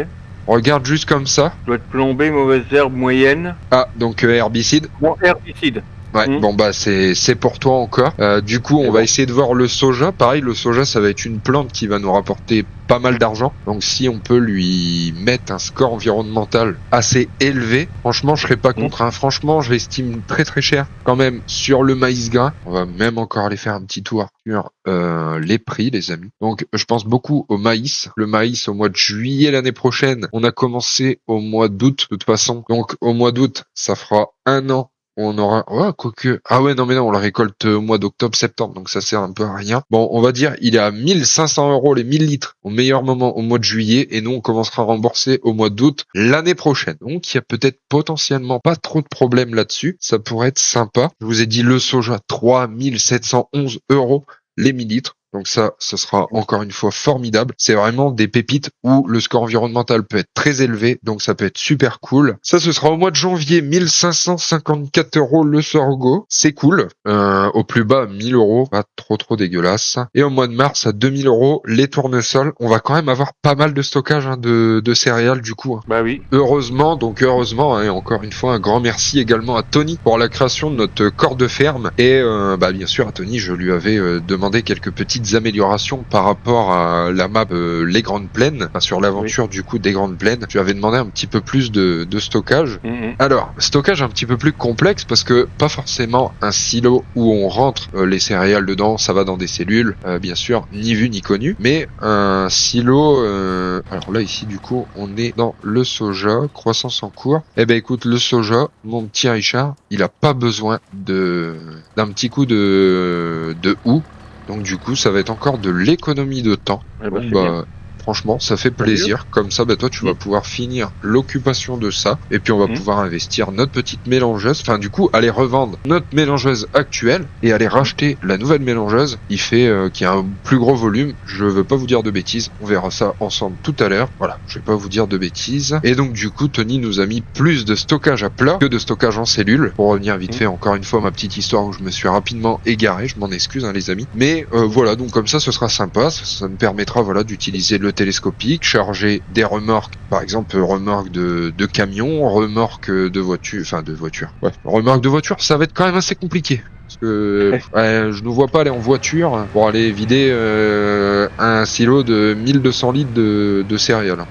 Regarde juste comme ça. Doit être plombé, mauvaises herbes moyennes. Ah, donc herbicide. Bon, herbicide. Ouais, c'est pour toi encore. Du coup, on va essayer de voir le soja. Pareil, le soja, ça va être une plante qui va nous rapporter pas mal d'argent. Donc si on peut lui mettre un score environnemental assez élevé, franchement, je serais pas contre. Hein. Franchement, je l'estime très très cher quand même sur le maïs gras. On va même encore aller faire un petit tour sur les prix, les amis. Donc, je pense beaucoup au maïs. Le maïs, au mois de juillet l'année prochaine, on a commencé au mois d'août de toute façon. Donc, au mois d'août, ça fera un an. On aura, on la récolte au mois d'octobre-septembre, donc ça sert un peu à rien. Bon, on va dire, il est à 1500 € les 1000 litres au meilleur moment au mois de juillet, et nous, on commencera à rembourser au mois d'août l'année prochaine. Donc, il y a peut-être potentiellement pas trop de problèmes là-dessus. Ça pourrait être sympa. Je vous ai dit le soja, 3711 € les 1000 litres. Donc ça, ce sera encore une fois formidable. C'est vraiment des pépites où le score environnemental peut être très élevé, donc ça peut être super cool. Ça, ce sera au mois de janvier, 1554 € le sorgho. C'est cool. Au plus bas, 1000 €, pas trop dégueulasse. Et au mois de mars, à 2000 € les tournesols. On va quand même avoir pas mal de stockage de céréales du coup. Hein. Bah oui. Heureusement, et encore une fois, un grand merci également à Tony pour la création de notre corps de ferme. Et bien sûr, à Tony, je lui avais demandé quelques petites améliorations par rapport à la map les Grandes Plaines, sur l'aventure du coup des Grandes Plaines. Je lui avais demandé un petit peu plus de stockage. Alors, stockage un petit peu plus complexe parce que pas forcément un silo où on rentre les céréales dedans, ça va dans des cellules, bien sûr, ni vu ni connu, mais un silo, alors là ici du coup on est dans le soja, croissance en cours. Eh ben écoute, le soja, mon petit Richard, il a pas besoin d'un petit coup de houe. Donc du coup, ça va être encore de l'économie de temps. Franchement, ça fait plaisir. Comme ça, toi, tu vas pouvoir finir l'occupation de ça. Et puis, on va pouvoir investir notre petite mélangeuse. Enfin, du coup, aller revendre notre mélangeuse actuelle et aller racheter la nouvelle mélangeuse qui a un plus gros volume. Je veux pas vous dire de bêtises. On verra ça ensemble tout à l'heure. Voilà, je vais pas vous dire de bêtises. Et donc, du coup, Tony nous a mis plus de stockage à plat que de stockage en cellule. Pour revenir vite fait, encore une fois, ma petite histoire où je me suis rapidement égaré. Je m'en excuse, les amis. Mais voilà, donc comme ça, ce sera sympa. Ça nous permettra, d'utiliser le télescopiques, charger des remorques, par exemple remorques de camions, remorques de voitures, ouais, remorques de voitures, ça va être quand même assez compliqué. Parce que je ne vois pas aller en voiture pour aller vider un silo de 1200 litres de céréales.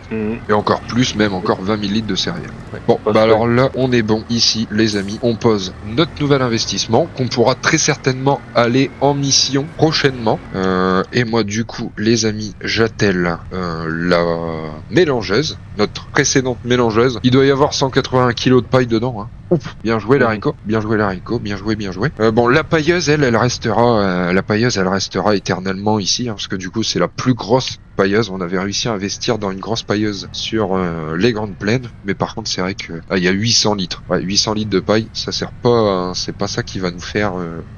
Et encore plus, même encore 20 000 litres de céréales. Bon, bah alors là, on est bon ici, les amis. On pose notre nouvel investissement qu'on pourra très certainement aller en mission prochainement. Et moi, du coup, les amis, j'attelle la mélangeuse, notre précédente mélangeuse. Il doit y avoir 180 kilos de paille dedans. Hein. Ouf, bien joué l'haricot, bien joué l'haricot, bien joué. Bon, la pailleuse, elle restera éternellement ici, hein, parce que du coup, c'est la plus grosse pailleuse. On avait réussi à investir dans une grosse pailleuse sur les grandes plaines, mais par contre, c'est vrai que il y a 800 litres. Ouais, 800 litres de paille, ça sert pas, c'est pas ça qui va nous faire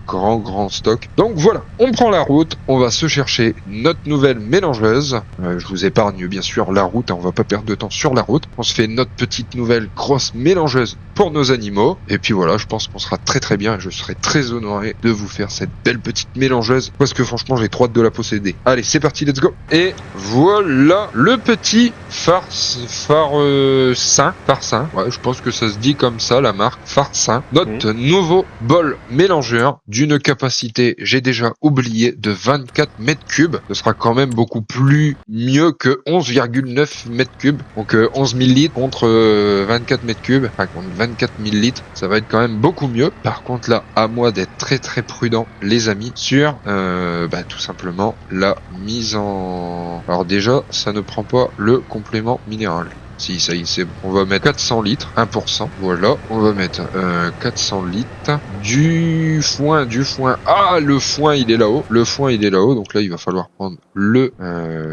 grand stock. Donc voilà, on prend la route, on va se chercher notre nouvelle mélangeuse. Je vous épargne bien sûr la route, hein, on va pas perdre de temps sur la route. On se fait notre petite nouvelle grosse mélangeuse pour nos animaux. Et puis voilà, je pense qu'on sera très bien et je serai très honoré de vous faire cette belle petite mélangeuse parce que franchement j'ai trop hâte de la posséder. Allez, c'est parti, let's go. Et voilà le petit farcin. Ouais, je pense que ça se dit comme ça, la marque farcin. Notre nouveau bol mélangeur d'une capacité, j'ai déjà oublié, de 24 mètres cubes. Ce sera quand même beaucoup plus mieux que 11,9 mètres cubes. Donc 11 000 litres contre 24 mètres cubes. Enfin, contre 24 000 litres. Ça va être quand même beaucoup mieux. Par contre, là, à moi d'être très prudent, les amis, sur tout simplement la mise en... Alors déjà, ça ne prend pas le complément minéral. Si, ça y est, c'est bon. On va mettre 400 litres, 1%. Voilà, on va mettre 400 litres. Du foin. Ah, le foin, il est là-haut. Donc là, il va falloir prendre le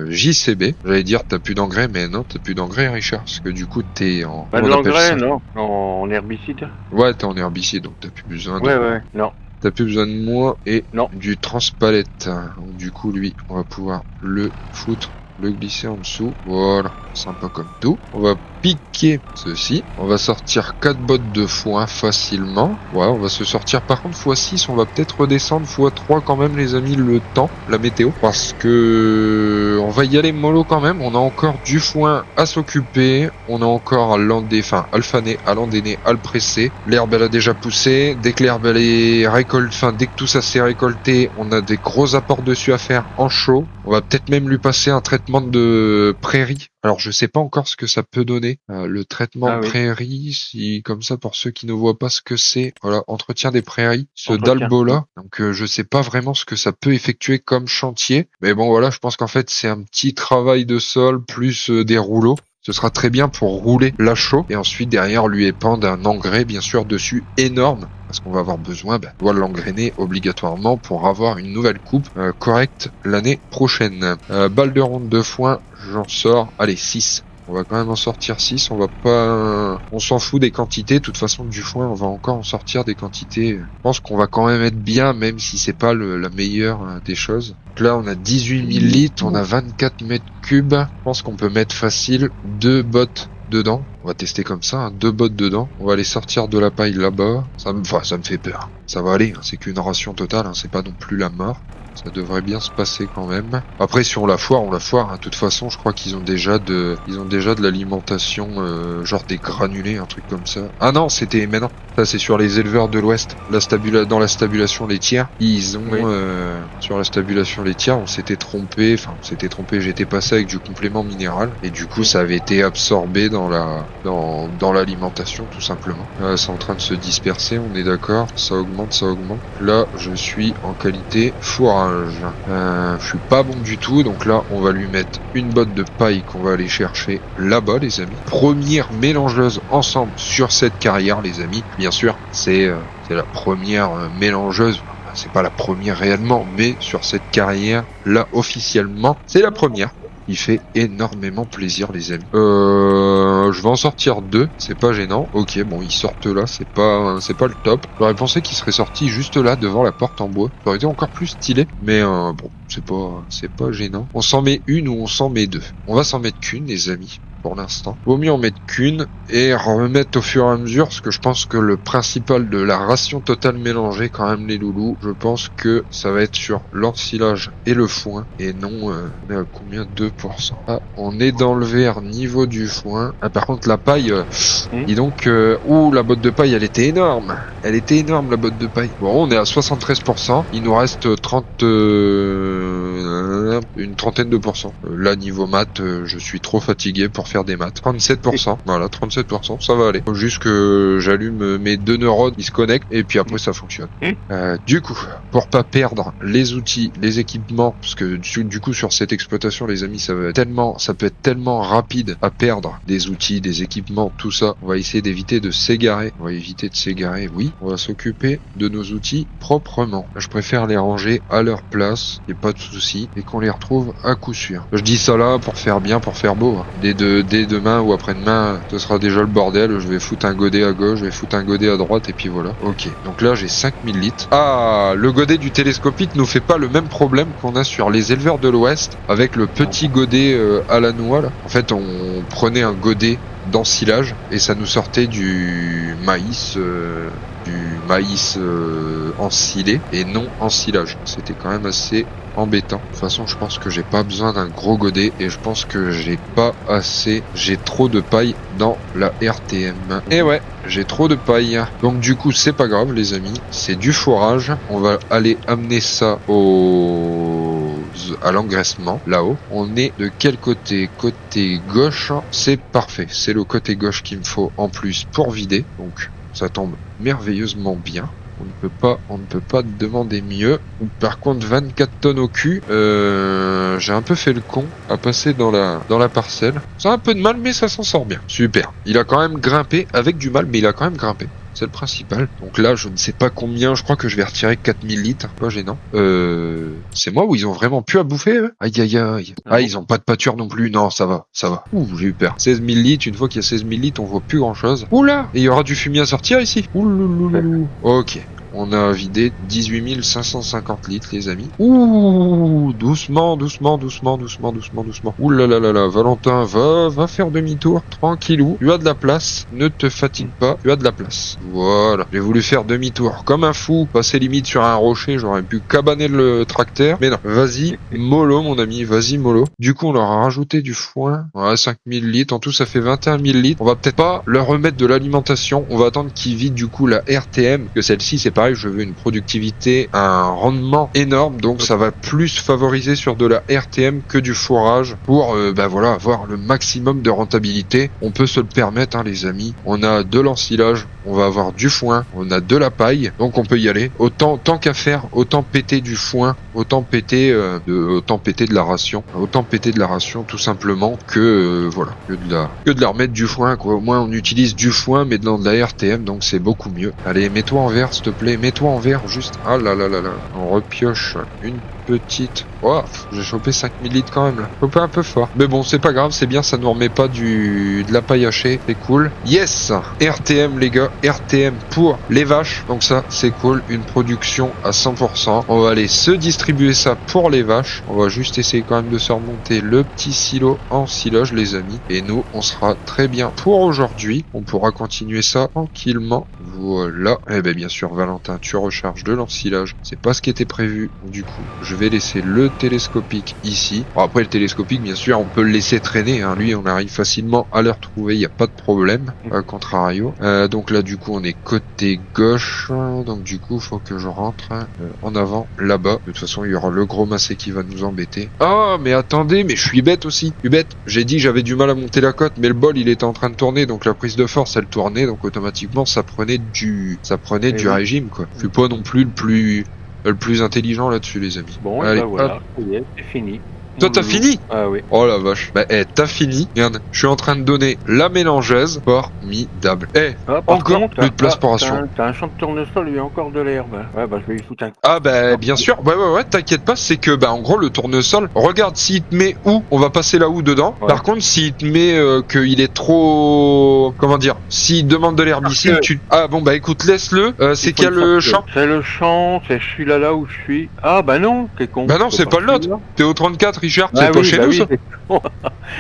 JCB. J'allais dire, t'as plus d'engrais, mais non, t'as plus d'engrais, Richard. Parce que du coup, t'es en... Pas de l'engrais, non. En herbicide. Ouais, t'es en herbicide, donc t'as plus besoin de... Ouais, non. T'as plus besoin de moi et non. Du transpalette. Donc, du coup, lui, on va pouvoir le foutre, le glisser en dessous. Voilà, sympa comme tout. On va piquer ceci. On va sortir 4 bottes de foin facilement. Ouais, on va se sortir par contre x6. On va peut-être redescendre x3 quand même, les amis, le temps, la météo. Parce que on va y aller mollo quand même. On a encore du foin à s'occuper. On a encore à le faner, à l'endéner, à le presser. L'herbe, elle a déjà poussé. Dès que l'herbe, elle est récoltée, dès que tout ça s'est récolté, on a des gros apports dessus à faire en chaud. On va peut-être même lui passer un traitement de prairie. Alors je sais pas encore ce que ça peut donner, le traitement de prairie, si comme ça pour ceux qui ne voient pas ce que c'est, voilà, entretien des prairies, ce dalbo-là. Donc je sais pas vraiment ce que ça peut effectuer comme chantier, mais bon voilà, je pense qu'en fait c'est un petit travail de sol plus des rouleaux. Ce sera très bien pour rouler la chaux et ensuite derrière lui épandre un engrais bien sûr dessus énorme. Parce qu'on va avoir besoin, on doit l'engrainer obligatoirement pour avoir une nouvelle coupe correcte l'année prochaine. Balle de ronde de foin, j'en sors, allez 6. On va quand même en sortir 6, on s'en fout des quantités, de toute façon du foin on va encore en sortir des quantités. Je pense qu'on va quand même être bien, même si c'est pas la meilleure des choses. Donc là on a 18 000 litres, on a 24 mètres cubes, je pense qu'on peut mettre facile 2 bottes dedans. On va tester comme ça, 2 bottes dedans. On va aller sortir de la paille là-bas. Ça me fait peur. Ça va aller, c'est qu'une ration totale, c'est pas non plus la mort. Ça devrait bien se passer quand même. Après, si on la foire, De toute façon, je crois qu'ils ont déjà de l'alimentation, genre des granulés, un truc comme ça. Ah non, mais non. Ça, c'est sur les éleveurs de l'Ouest. Dans la stabulation laitière, ils ont, sur la stabulation laitière, on s'était trompé. J'étais passé avec du complément minéral. Et du coup, ça avait été absorbé dans l'alimentation, tout simplement. C'est en train de se disperser, on est d'accord. Ça augmente. Là, je suis en qualité fourrage. Je suis pas bon du tout, donc là on va lui mettre une botte de paille qu'on va aller chercher là-bas, les amis. Première mélangeuse ensemble sur cette carrière, les amis. Bien sûr, c'est la première mélangeuse. C'est pas la première réellement, mais sur cette carrière là officiellement, c'est la première. Il fait énormément plaisir, les amis. Je vais en sortir 2, c'est pas gênant. Ok, bon, ils sortent là, c'est pas le top. J'aurais pensé qu'ils seraient sortis juste là, devant la porte en bois. Ça aurait été encore plus stylé, mais bon, c'est pas gênant. On s'en met une ou on s'en met 2. On va s'en mettre qu'une, les amis. pour l'instant. Vaut mieux en mettre qu'une et remettre au fur et à mesure, parce que je pense que le principal de la ration totale mélangée, quand même les loulous, je pense que ça va être sur l'ensilage et le foin, et non, on est à combien? 2%. Ah, on est dans le vert niveau du foin. Ah, par contre la paille, dis donc, la botte de paille elle était énorme. Elle était énorme la botte de paille. Bon, on est à 73%, il nous reste 30... une trentaine de pourcents. Là, niveau maths, je suis trop fatigué pour faire des maths. 37%. Voilà, 37%, ça va aller. Faut juste que j'allume mes 2 neurones, ils se connectent, et puis après, ça fonctionne. Du coup, pour pas perdre les outils, les équipements, parce que du coup, sur cette exploitation, les amis, ça peut être tellement rapide à perdre des outils, des équipements, tout ça. On va essayer d'éviter de s'égarer. On va éviter de s'égarer, oui. On va s'occuper de nos outils proprement. Je préfère les ranger à leur place, et pas de soucis, et qu'on les retrouve à coup sûr. Je dis ça là pour faire bien, pour faire beau. Dès demain ou après-demain, ce sera déjà le bordel. Je vais foutre un godet à gauche, je vais foutre un godet à droite, et puis voilà. Ok, donc là j'ai 5000 litres. Ah, le godet du télescopique nous fait pas le même problème qu'on a sur les éleveurs de l'Ouest, avec le petit godet à la noix là. En fait, on prenait un godet d'ensilage et ça nous sortait du maïs ensilé et non ensilage. C'était quand même assez embêtant. De toute façon, je pense que j'ai pas besoin d'un gros godet et je pense que j'ai trop de paille dans la RTM. Et ouais, j'ai trop de paille. Donc du coup, c'est pas grave les amis, c'est du fourrage. On va aller amener ça à l'engraissement, là-haut. On est de quel côté? Côté gauche, c'est parfait. C'est le côté gauche qu'il me faut en plus pour vider. Donc ça tombe merveilleusement bien. On ne peut pas demander mieux. Par contre, 24 tonnes au cul, j'ai un peu fait le con à passer dans la parcelle. Ça a un peu de mal, mais ça s'en sort bien. Super. Il a quand même grimpé, avec du mal, mais il a quand même grimpé. C'est le principal. Donc là, je ne sais pas combien, je crois que je vais retirer 4000 litres. Pas gênant. C'est moi où ils ont vraiment pu à bouffer, eux? Aïe aïe aïe. Ah, ils ont pas de pâture non plus. Non, ça va. Ouh, j'ai eu peur. 16 000 litres, une fois qu'il y a 16 000 litres, on voit plus grand chose. Oula! Et il y aura du fumier à sortir ici. Oulouloulou. Ok. On a vidé 18 550 litres, les amis. Ouh, doucement. Ouh là là là là, Valentin, va faire demi-tour, tranquillou. Tu as de la place, ne te fatigue pas, tu as de la place. Voilà, j'ai voulu faire demi-tour comme un fou, passer limite sur un rocher, j'aurais pu cabaner le tracteur. Mais non, vas-y, mollo mon ami, vas-y mollo. Du coup, on leur a rajouté du foin, ouais, 5000 litres, en tout ça fait 21 000 litres. On va peut-être pas leur remettre de l'alimentation, on va attendre qu'ils vident du coup la RTM, que celle-ci c'est pas je veux une productivité, un rendement énorme, donc ça va plus favoriser sur de la RTM que du fourrage pour voilà, avoir le maximum de rentabilité. On peut se le permettre les amis. On a de l'ensilage, on va avoir du foin, on a de la paille, donc on peut y aller. Tant qu'à faire, autant péter du foin, autant péter de la ration, tout simplement que de la remettre du foin quoi. Au moins on utilise du foin mais dans de la RTM, donc c'est beaucoup mieux. Allez, mets-toi en vert s'il te plaît, mets-toi en vert juste. Ah là là là là. On repioche une petite. Oh, j'ai chopé 5000 litres quand même là. Chopé un peu fort. Mais bon, c'est pas grave, c'est bien, ça nous remet pas de la paille hachée. C'est cool. Yes! RTM les gars, RTM pour les vaches. Donc ça, c'est cool. Une production à 100%. On va aller se distribuer ça pour les vaches. On va juste essayer quand même de se remonter le petit silo en silage les amis. Et nous, on sera très bien pour aujourd'hui. On pourra continuer ça tranquillement. Voilà. Et bien sûr, Valentin, tu recharges de l'ensilage. C'est pas ce qui était prévu. Du coup, je vais laisser le télescopique ici. Bon, après, le télescopique, bien sûr, on peut le laisser traîner. Lui, on arrive facilement à le retrouver. Il n'y a pas de problème. Contrario. Donc là, du coup, on est côté gauche. Donc du coup, faut que je rentre en avant là-bas. De toute façon, il y aura le gros massé qui va nous embêter. Ah, mais attendez, mais je suis bête aussi. Je suis bête. J'ai dit j'avais du mal à monter la côte, mais le bol, il était en train de tourner. Donc la prise de force, elle tournait. Donc automatiquement, ça prenait du régime, quoi. Je suis pas non plus le plus intelligent là-dessus, les amis. Bon, allez, voilà, c'est fini. Toi, t'as fini? Ah oui. Oh la vache. T'as fini. Regarde, je suis en train de donner la mélangeuse. Formidable. Encore plus de place pour ration. T'as un champ de tournesol, il y a encore de l'herbe. Ouais, je vais y foutre un coup. Ah bien sûr. Ouais, t'inquiète pas, c'est que en gros le tournesol, regarde s'il te met où, on va passer là où dedans. Ouais. Par contre, s'il te met qu'il est trop, comment dire, s'il demande de l'herbicide, écoute, laisse-le. C'est quel le champ? C'est le champ, c'est celui-là où je suis. Ah non, t'es con. Non, c'est pas le nôtre. T'es au 34. Richard? Ah C'est pas oui, chez bah nous, oui. ça?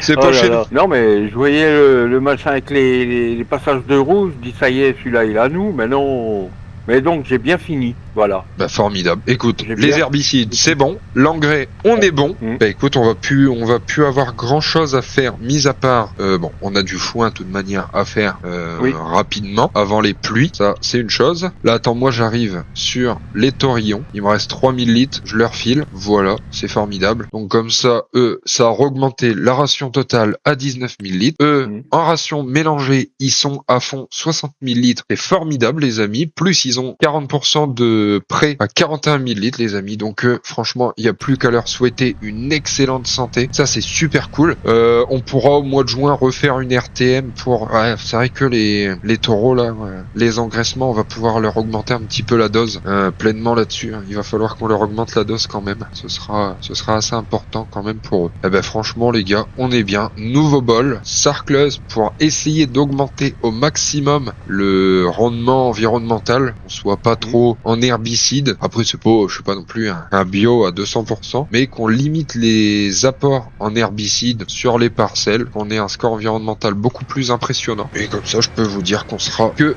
C'est Oh pas là chez nous. là. Non, mais je voyais le machin avec les passages de rouge. Je dis, ça y est, celui-là, il est à nous. Mais non. Mais donc, j'ai bien fini. Voilà. Bah formidable. Écoute, J'ai les bien. herbicides, c'est bon. L'engrais, on est bon. Mm. Bah écoute, on va plus avoir grand chose à faire, mis à part, bon, on a du foin de toute manière à faire Oui. rapidement avant les pluies. Ça, c'est une chose. Là, attends, moi j'arrive sur les taurillons. Il me reste 3000 litres. Je leur file. Voilà, c'est formidable. Donc comme ça, eux, ça a augmenté la ration totale à 19 000 litres. Eux, Mm. en ration mélangée, ils sont à fond 60 000 litres. C'est formidable, les amis. Plus, ils ont 40% de prêt à 41 000 litres, les amis. Donc, franchement, il n'y a plus qu'à leur souhaiter une excellente santé. Ça, c'est super cool. On pourra au mois de juin refaire une RTM pour... Ouais, c'est vrai que les taureaux, là, ouais, les engraissements, on va pouvoir leur augmenter un petit peu la dose pleinement là-dessus. Il va falloir qu'on leur augmente la dose quand même. Ce sera assez important quand même pour eux. Eh ben, franchement, les gars, on est bien. Nouveau bol, sarcleuse pour essayer d'augmenter au maximum le rendement environnemental. On soit pas trop en herbicide. Après, c'est pas, je suis pas non plus un bio à 200%, mais qu'on limite les apports en herbicide sur les parcelles, qu'on ait un score environnemental beaucoup plus impressionnant. Et comme ça, je peux vous dire qu'on sera que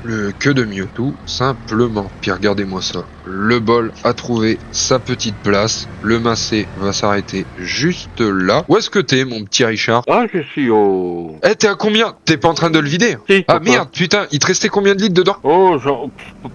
de mieux, tout simplement. Puis regardez-moi ça. Le bol a trouvé sa petite place. Le massé va s'arrêter juste là. Où est-ce que t'es, mon petit Richard? Ah, je suis au... Eh, t'es à combien? T'es pas en train de le vider? Si, Ah pourquoi? merde, putain, il te restait combien de litres dedans? Oh, genre...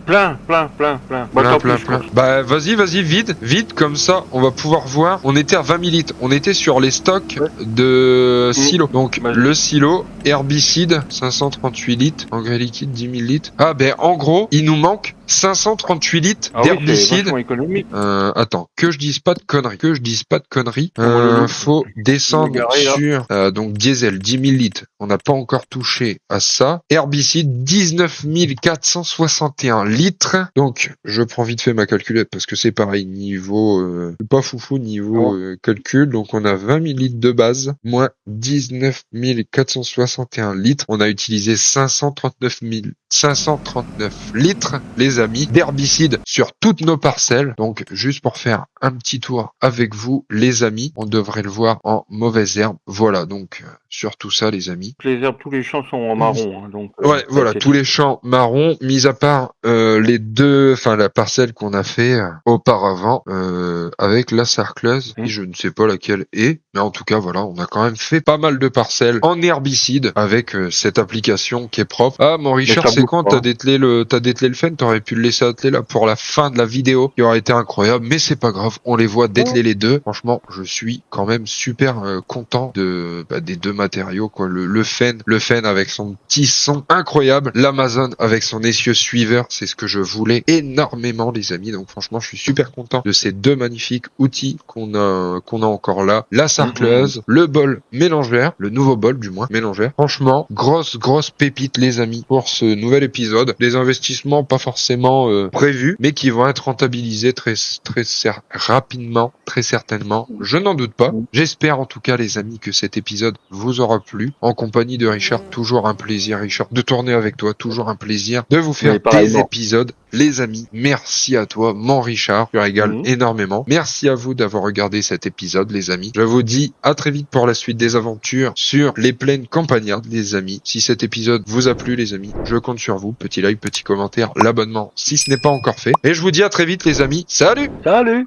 Plein. Bah, tant pis, je pense. Bah vas-y, vide, comme ça on va pouvoir voir. On était à 20 000 litres, on était sur les stocks de silo. Donc Vas-y. le silo, herbicide, 538 litres, engrais liquide, 10 000 litres. Ah ben en gros, il nous manque 538 litres Ah oui, c'est d'herbicide. vachement économique. Attends, que je dise pas de conneries. le- Faut descendre garé, là. sur donc diesel 10 000 litres. On n'a pas encore touché à ça. Herbicide 19 461 litres. Donc je prends vite fait ma calculette parce que c'est pareil niveau pas foufou niveau calcul. Donc on a 20 000 litres de base moins 19 461 litres. On a utilisé 539 litres, les amis, d'herbicide sur toutes nos parcelles. Donc, juste pour faire un petit tour avec vous, les amis, on devrait le voir en mauvaise herbe. Voilà, donc, sur tout ça, les amis. Les herbes, tous les champs sont en marron, hein, donc... Ouais, voilà, tous les champs marrons, mis à part la parcelle qu'on a fait auparavant avec la sarcleuse, et je ne sais pas laquelle est, mais en tout cas, voilà, on a quand même fait pas mal de parcelles en herbicide avec cette application qui est propre. Ah, mon Richard, c'est quand t'as dételé le fen, t'aurais pu le laisser atteler là pour la fin de la vidéo, qui aurait été incroyable, mais c'est pas grave, on les voit dételer les deux. Franchement, je suis quand même super content des deux matériaux, quoi. Le fen avec son petit son incroyable, l'Amazon avec son essieu suiveur, c'est ce que je voulais énormément, les amis. Donc franchement, je suis super content de ces deux magnifiques outils qu'on a encore là. La sarcleuse, le bol mélangère, le nouveau bol du moins mélangère. Franchement, grosse pépite, les amis, pour ce nouvel épisode. Des investissements pas forcément prévus, mais qui vont être rentabilisés très rapidement, très certainement. Je n'en doute pas. J'espère en tout cas, les amis, que cet épisode vous aura plu. En compagnie de Richard, toujours un plaisir, Richard, de tourner avec toi. Toujours un plaisir de vous faire des épisodes. Les amis, merci à toi, mon Richard. Tu régales énormément. Merci à vous d'avoir regardé cet épisode, les amis. Je vous dis à très vite pour la suite des aventures sur les plaines campagnardes, les amis. Si cet épisode vous a plu, les amis, je compte sur vous. Petit like, petit commentaire, l'abonnement si ce n'est pas encore fait. Et je vous dis à très vite, les amis. Salut! Salut!